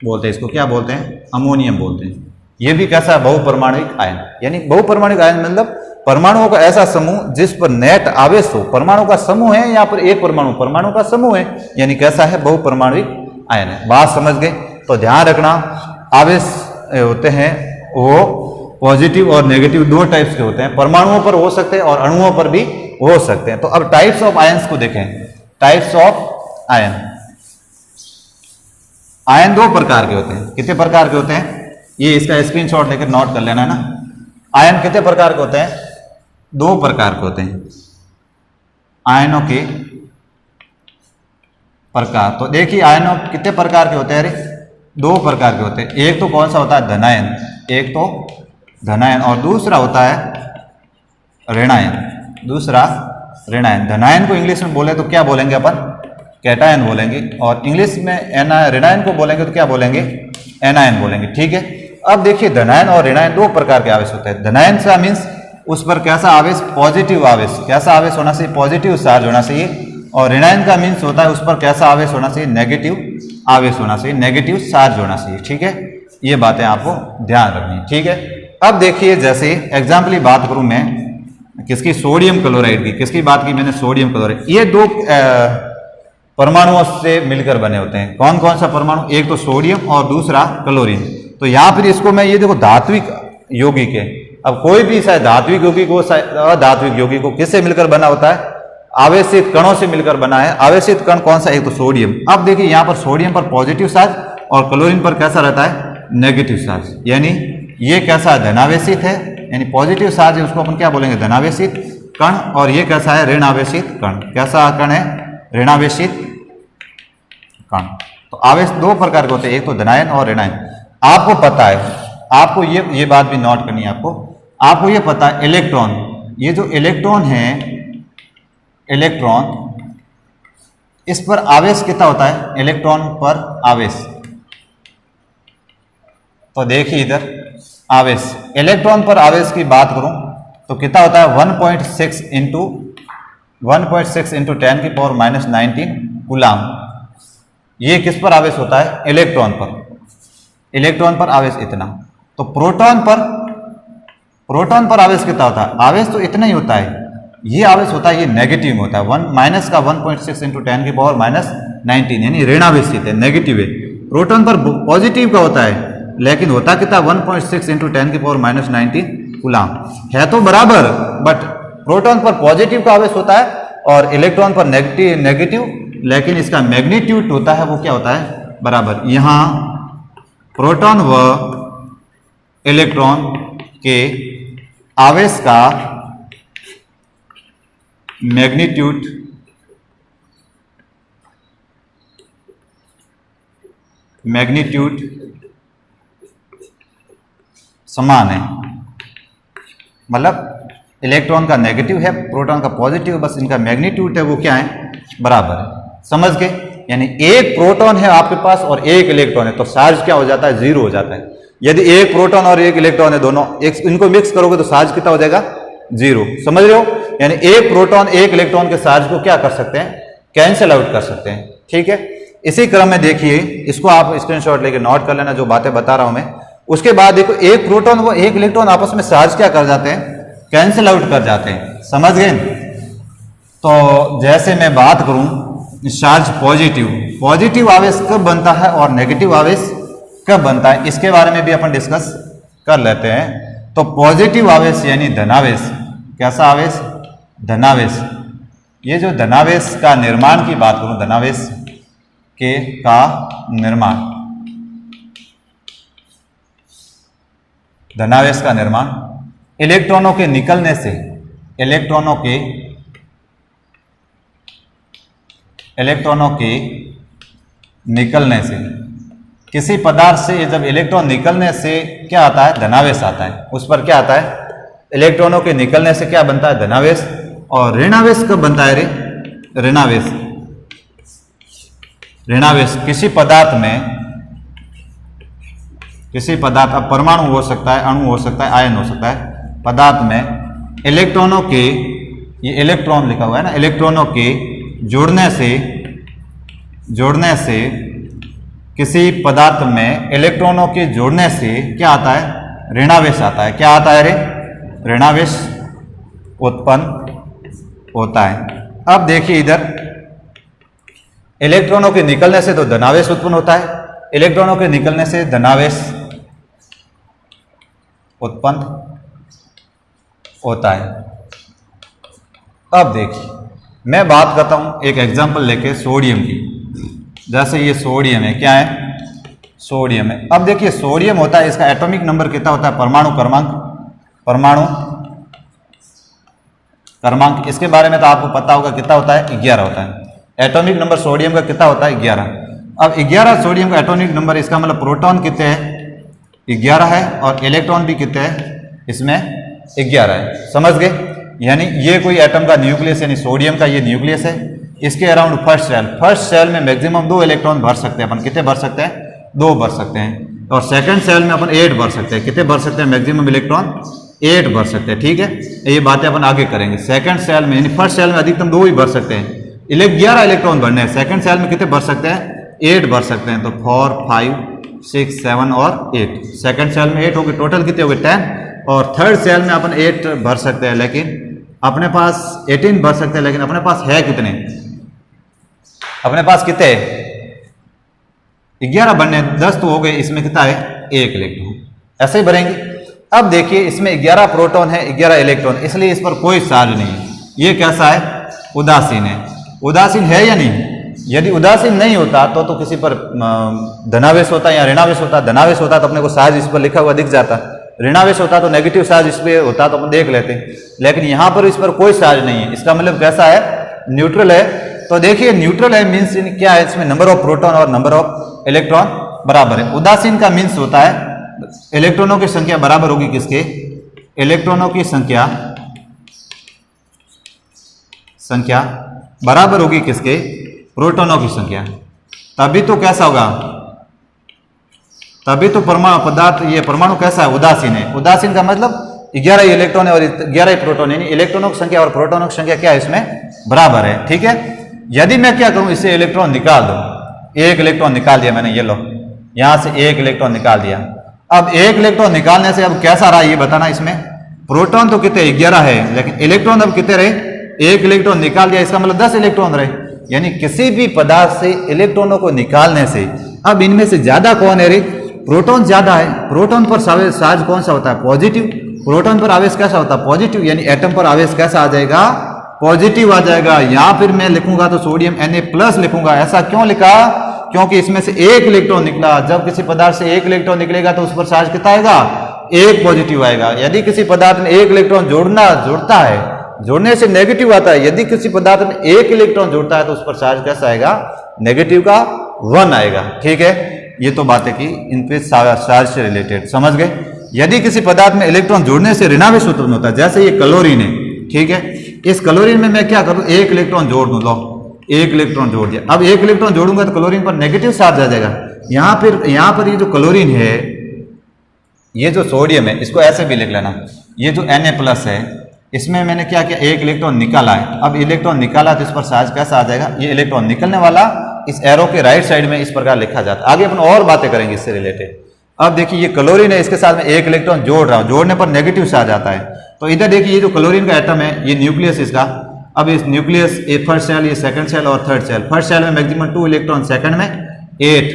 बोलते हैं, इसको क्या बोलते हैं, अमोनियम बोलते हैं। ये भी कैसा है, बहुपरमाणुक आयन। यानी बहुपरमाणुक आयन मतलब परमाणुओं का ऐसा समूह जिस पर नेट आवेश हो। परमाणु का समूह है, यहाँ पर एक परमाणु का समूह है, यानी कैसा है, बहुपरमाणुक आयन है। बात समझ गए? तो ध्यान रखना, आवेश होते हैं वो पॉजिटिव और नेगेटिव दो टाइप्स के होते हैं। परमाणुओं पर हो सकते हैं और अणुओं पर भी हो सकते हैं। तो अब टाइप्स ऑफ आयंस को देखें। टाइप्स ऑफ आयन, आयन दो प्रकार के होते हैं। कितने प्रकार के होते हैं, ये इसका स्क्रीनशॉट लेकर नोट कर लेना है ना। आयन कितने प्रकार के होते हैं, दो प्रकार के होते हैं। आयनों के प्रकार, तो देखिए आयनों कितने प्रकार के होते हैं, अरे दो प्रकार के होते हैं। एक तो कौन सा होता है, धनायन, एक तो धनायन और दूसरा होता है ऋणायन। दूसरा ऋणायन। धनायन को इंग्लिश में बोले तो क्या बोलेंगे अपन, कैटायन बोलेंगे, और इंग्लिश में ऋणायन को बोलेंगे तो क्या बोलेंगे, एनायन बोलेंगे। ठीक है। अब देखिए धनायन और ऋणायन दो प्रकार के आवेश होते हैं। धनायन का मीन्स उस पर कैसा आवेश, पॉजिटिव आवेश, कैसा आवेश होना चाहिए, पॉजिटिव चार्ज होना चाहिए। और ऋणायन का मीन्स होता है उस पर कैसा आवेश होना चाहिए, नेगेटिव आवेश होना चाहिए, नेगेटिव चार्ज होना चाहिए। ठीक है, ये बातें आपको ध्यान रखनी। ठीक है। अब देखिए जैसे एग्जाम्पल की बात करूं मैं किसकी, सोडियम क्लोराइड की। किसकी बात की मैंने, सोडियम क्लोराइड। ये दो परमाणुओं से मिलकर बने होते हैं। कौन कौन सा परमाणु, एक तो सोडियम और दूसरा क्लोरीन। तो यहां पर इसको मैं ये देखो धात्विक यौगिक है। अब कोई भी शायद धात्विक यौगिक हो, शायद अधात्विक यौगिक हो, किससे मिलकर बना होता है, आवेशित कणों से मिलकर बना है। आवेशित कण कौन सा, एक तो सोडियम। अब देखिए यहां पर सोडियम पर पॉजिटिव चार्ज और क्लोरीन पर कैसा रहता है, नेगेटिव चार्ज। यानी ये कैसा धनावेशित है, यानी पॉजिटिव चार्ज है, उसको अपन क्या बोलेंगे, धनावेशित कण। और ये कैसा है, ऋण आवेशित कण। कैसा कण है, ऋणावेशित कण। तो आवेश दो प्रकार के होते हैं, एक तो धनायन और ऋणायन। आपको पता है, आपको ये बात भी नोट करनी है। आपको ये पता है, इलेक्ट्रॉन, ये जो इलेक्ट्रॉन है, इलेक्ट्रॉन, इस पर आवेश कितना होता है, इलेक्ट्रॉन पर आवेश। तो देखिए इधर आवेश, इलेक्ट्रॉन पर आवेश की बात करूं तो कितना होता है, 1.6 इंटू 10⁻⁻⁹ कूलाम। ये किस पर आवेश होता है, इलेक्ट्रॉन पर। इलेक्ट्रॉन पर आवेश इतना। तो प्रोटॉन पर आवेश कितना होता है, आवेश तो इतना ही होता है। ये आवेश होता है, ये नेगेटिव में होता है, 1.6 इंटू 10⁻⁹ यानी ऋणावेशित है, नेगेटिव है। प्रोटॉन पर पॉजिटिव का होता है, लेकिन होता कितना, 1.6 इंटू 10⁻⁹ कूलाम। है तो बराबर, बट प्रोटॉन पर पॉजिटिव का आवेश होता है और इलेक्ट्रॉन पर नेगेटिव, लेकिन इसका मैग्नीट्यूड होता है वो क्या होता है, बराबर। यहां प्रोटॉन व इलेक्ट्रॉन के आवेश का मैग्नीट्यूड समान है। मतलब इलेक्ट्रॉन का नेगेटिव है, प्रोटॉन का पॉजिटिव, बस इनका मैग्नीट्यूड है वो क्या है, बराबर है। समझ गए? यानी एक प्रोटॉन है आपके पास और एक इलेक्ट्रॉन है, तो चार्ज क्या हो जाता है, जीरो हो जाता है। यदि एक प्रोटॉन और एक इलेक्ट्रॉन है, दोनों इनको मिक्स करोगे तो चार्ज कितना हो जाएगा, जीरो। समझ रहे हो? यानी एक प्रोटॉन एक इलेक्ट्रॉन के चार्ज को क्या कर सकते हैं, कैंसिल आउट कर सकते हैं। ठीक है। इसी क्रम में देखिए, इसको आप स्क्रीनशॉट लेके नोट कर लेना, जो बातें बता रहा हूं मैं। उसके बाद देखो, एक प्रोटॉन व एक इलेक्ट्रॉन आपस में चार्ज क्या कर जाते हैं, कैंसिल आउट कर जाते हैं। समझ गए? तो जैसे मैं बात करूं चार्ज पॉजिटिव आवेश कब बनता है और नेगेटिव आवेश कब बनता है, इसके बारे में भी अपन डिस्कस कर लेते हैं। तो पॉजिटिव आवेश यानी धनावेश, कैसा आवेश, धनावेश। ये जो धनावेश का निर्माण की बात करूं, धनावेश का निर्माण, धनावेश का निर्माण इलेक्ट्रॉनों के निकलने से, इलेक्ट्रॉनों के निकलने से, किसी पदार्थ से जब इलेक्ट्रॉन निकलने से क्या आता है, धनावेश आता है। उस पर क्या आता है, इलेक्ट्रॉनों के निकलने से क्या बनता है, धनावेश और ऋणावेश कब बनता है रे? ऋणावेश, ऋणावेश किसी पदार्थ में, किसी पदार्थ, अब परमाणु हो सकता है, अणु हो सकता है, आयन हो सकता है, पदार्थ में इलेक्ट्रॉनों के, ये इलेक्ट्रॉन लिखा हुआ है ना, इलेक्ट्रॉनों के जोड़ने से किसी पदार्थ में इलेक्ट्रॉनों के जोड़ने से क्या आता है? ऋणावेश आता है। क्या आता है रे? ऋणावेश उत्पन्न होता है। अब देखिए इधर, इलेक्ट्रॉनों के निकलने से तो धनावेश उत्पन्न होता है, इलेक्ट्रॉनों के निकलने से धनावेश उत्पन्न होता है। अब देखिए मैं बात करता हूं एक एग्जांपल लेके सोडियम की। जैसे ये सोडियम है, क्या है? सोडियम है। अब देखिए सोडियम होता है, इसका एटॉमिक नंबर कितना होता है? परमाणु क्रमांक, इसके बारे में तो आपको पता होगा, कितना होता है? 11 होता है। एटॉमिक नंबर सोडियम का कितना होता है? 11। अब 11 सोडियम का एटॉमिक नंबर, इसका मतलब प्रोटॉन कितने हैं? 11 है, और इलेक्ट्रॉन भी कितने हैं? इसमें 11 है। समझ गए? यानी ये कोई एटम का न्यूक्लियस, यानी सोडियम का ये न्यूक्लियस है, इसके अराउंड फर्स्ट सेल में मैक्सिमम 2 इलेक्ट्रॉन भर सकते हैं अपन। कितने भर सकते हैं? 2 भर सकते हैं। और सेकंड सेल में अपन 8 भर सकते हैं। कितने भर सकते हैं? मैक्सिमम इलेक्ट्रॉन 8 भर सकते हैं। ठीक है, ये बातें अपन आगे करेंगे। सेकंड सेल में, यानी फर्स्ट सेल में अधिकतम 2 ही भर सकते हैं। 11 इलेक्ट्रॉन भरने हैं। सेकंड सेल में कितने भर सकते हैं? 8 भर सकते हैं। तो 4, 5, 6, 7 और 8। सेकंड सेल में 8 हो गए, टोटल कितने हो गए? 10। और थर्ड सेल में अपन 8 भर सकते हैं, लेकिन अपने पास 18 भर सकते हैं, लेकिन अपने पास है कितने? अपने पास कितने? 11 बनने, 10 तो हो गए, इसमें कितना है? 1 इलेक्ट्रॉन। ऐसे ही भरेंगे। अब देखिए इसमें 11 प्रोटॉन है, 11 इलेक्ट्रॉन, इसलिए इस पर कोई चार्ज नहीं है। ये कैसा है? उदासीन है। उदासीन है या नहीं? यदि उदासीन नहीं होता तो किसी पर धनावेश होता या ऋणावेश होता। धनावेश होता तो अपने को चार्ज इस पर लिखा हुआ दिख जाता, ऋणावेश होता तो नेगेटिव चार्ज इस पर होता तो अपन देख लेते। लेकिन यहां पर इस पर कोई चार्ज नहीं है। इसका मतलब कैसा है? न्यूट्रल है। तो देखिए न्यूट्रल है मीन्स क्या है? इसमें नंबर ऑफ प्रोटॉन और नंबर ऑफ इलेक्ट्रॉन बराबर है। उदासीन का मीन्स होता है इलेक्ट्रॉनों की संख्या बराबर होगी किसके? इलेक्ट्रॉनों की संख्या बराबर होगी किसके? प्रोटॉनों की संख्या। तभी तो कैसा होगा? तभी तो परमाणु कैसा है? उदासीन है। उदासीन का मतलब 11 इलेक्ट्रॉन है और 11 प्रोटॉन, यानी इलेक्ट्रॉनों की संख्या और प्रोटॉनों की संख्या क्या है? इसमें बराबर है। ठीक है, यदि मैं क्या करूं? इससे इलेक्ट्रॉन निकाल दूं। 1 इलेक्ट्रॉन निकाल दिया मैंने, ये लो, यहां से 1 इलेक्ट्रॉन निकाल दिया। अब 1 इलेक्ट्रॉन निकालने से अब कैसा रहा ये बताना। इसमें प्रोटॉन तो कितने? 11 है, लेकिन इलेक्ट्रॉन अब कितने रहे? 1 इलेक्ट्रॉन निकाल दिया, इसका मतलब 10 इलेक्ट्रॉन रहे। यानी किसी भी पदार्थ से इलेक्ट्रॉनों को निकालने से अब इनमें से ज्यादा कौन है रे? प्रोटॉन ज्यादा है। प्रोटॉन पर चार्ज कौन सा होता है? पॉजिटिव। प्रोटॉन पर आवेश कैसा होता है? पॉजिटिव। यानी एटम पर आवेश कैसा आ जाएगा? पॉजिटिव आ जाएगा। या फिर मैं लिखूंगा तो सोडियम Na+ लिखूंगा। ऐसा क्यों लिखा? क्योंकि इसमें से 1 इलेक्ट्रॉन निकला। जब किसी पदार्थ से 1 इलेक्ट्रॉन निकलेगा तो उस पर चार्ज कितना आएगा? 1 पॉजिटिव आएगा। यदि किसी पदार्थ में 1 इलेक्ट्रॉन जोड़ता है, जोड़ने से नेगेटिव आता है। यदि किसी पदार्थ में 1 इलेक्ट्रॉन जोड़ता है तो उस पर चार्ज कैसा आएगा? नेगेटिव का 1 आएगा। ठीक है, ये तो बातें की इन पे चार्ज से रिलेटेड, समझ गए। यदि किसी पदार्थ में इलेक्ट्रॉन जोड़ने से ऋणावेश उत्पन्न होता है, जैसे ये क्लोरीन है। ठीक है, इस क्लोरीन में मैं क्या करूं? 1 इलेक्ट्रॉन जोड़ दूं। लो, 1 इलेक्ट्रॉन जोड़ दिया। अब 1 इलेक्ट्रॉन जोड़ूंगा तो क्लोरीन पर नेगेटिव चार्ज आ जाएगा। यहां पर ये जो क्लोरीन है, ये जो सोडियम है, इसको ऐसे भी लिख लेना। ये जो Na+ है, इसमें मैंने क्या किया? 1 इलेक्ट्रॉन निकाला है। अब इलेक्ट्रॉन निकाला तो इस पर चार्ज कैसा आ जाएगा? ये इलेक्ट्रॉन निकलने वाला इस एरो के राइट साइड में इस प्रकार लिखा जाता है। आगे अपन और बातें करेंगे इससे रिलेटेड। अब देखिए ये क्लोरीन है, इसके साथ में 1 इलेक्ट्रॉन जोड़ रहा हूं, जोड़ने पर नेगेटिव चार्ज आता है। तो इधर देखिए ये जो क्लोरीन का एटम है, ये न्यूक्लियस इसका। अब इस न्यूक्लियस, ये फर्स्ट सेल, ये सेकंड सेल और थर्ड सेल। फर्स्ट सेल में मैक्सिमम 2 इलेक्ट्रॉन, सेकंड में 8,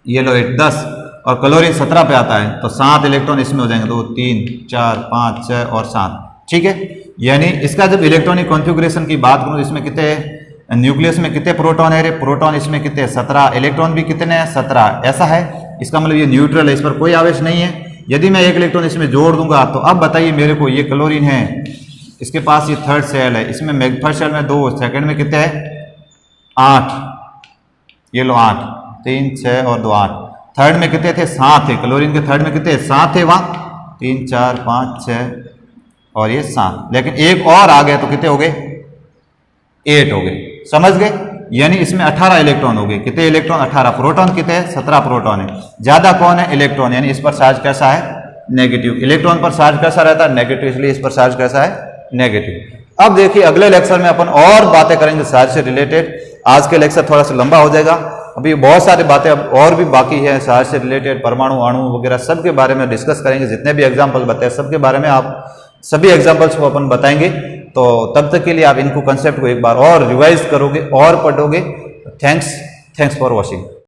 ये लो 8, 10, और क्लोरीन 17 पे आता है तो 7 इलेक्ट्रॉन इसमें हो जाएंगे। 2, 3, 4, 5, 6 और 7। ठीक है, यानी इसका जब इलेक्ट्रॉनिक कॉन्फ़िगरेशन की बात करूं, इसमें कितने न्यूक्लियस में कितने प्रोटॉन है रे? प्रोटॉन इसमें कितने? 17। इलेक्ट्रॉन भी कितने हैं? 17। ऐसा है, इसका मतलब ये न्यूट्रल है, इस पर कोई आवेश नहीं है। यदि मैं 1 इलेक्ट्रॉन इसमें जोड़ दूंगा तो अब बताइए मेरे को, ये क्लोरीन है, इसके पास ये थर्ड सेल है, इसमें फर्स्ट सेल में 2, सेकंड में कितने है? 8, ये लो 8, 3, 6 और 2, 8। थर्ड में कितने थे? 7 थे। क्लोरीन के थर्ड में कितने? 7 थे वहां। 3, 4, 5, 6, और ये 7, लेकिन एक और आ गए तो कितने हो गए? 8 हो गए। समझ गए? यानी इसमें 18 इलेक्ट्रॉन हो गए। कितने इलेक्ट्रॉन? 18। प्रोटॉन कितने हैं? 17 प्रोटॉन है। ज्यादा कौन है? इलेक्ट्रॉन। यानी इस पर चार्ज कैसा है? नेगेटिव। इलेक्ट्रॉन पर चार्ज कैसा रहता है? नेगेटिव, इसलिए इस पर चार्ज कैसा है? नेगेटिव। अब देखिए अगले लेक्चर में अपन और बातें करेंगे चार्ज से रिलेटेड। आज के लेक्चर थोड़ा सा लंबा हो जाएगा, अभी बहुत सारी बातें अब और भी बाकी है चार्ज से रिलेटेड, परमाणु, अणु वगैरह सब के बारे में डिस्कस करेंगे। जितने भी एग्जाम्पल बताए सबके बारे में आप सभी एग्जाम्पल्स को अपन बताएंगे। तो तब तक के लिए आप इनको कंसेप्ट को एक बार और रिवाइज करोगे और पढ़ोगे। Thanks for watching.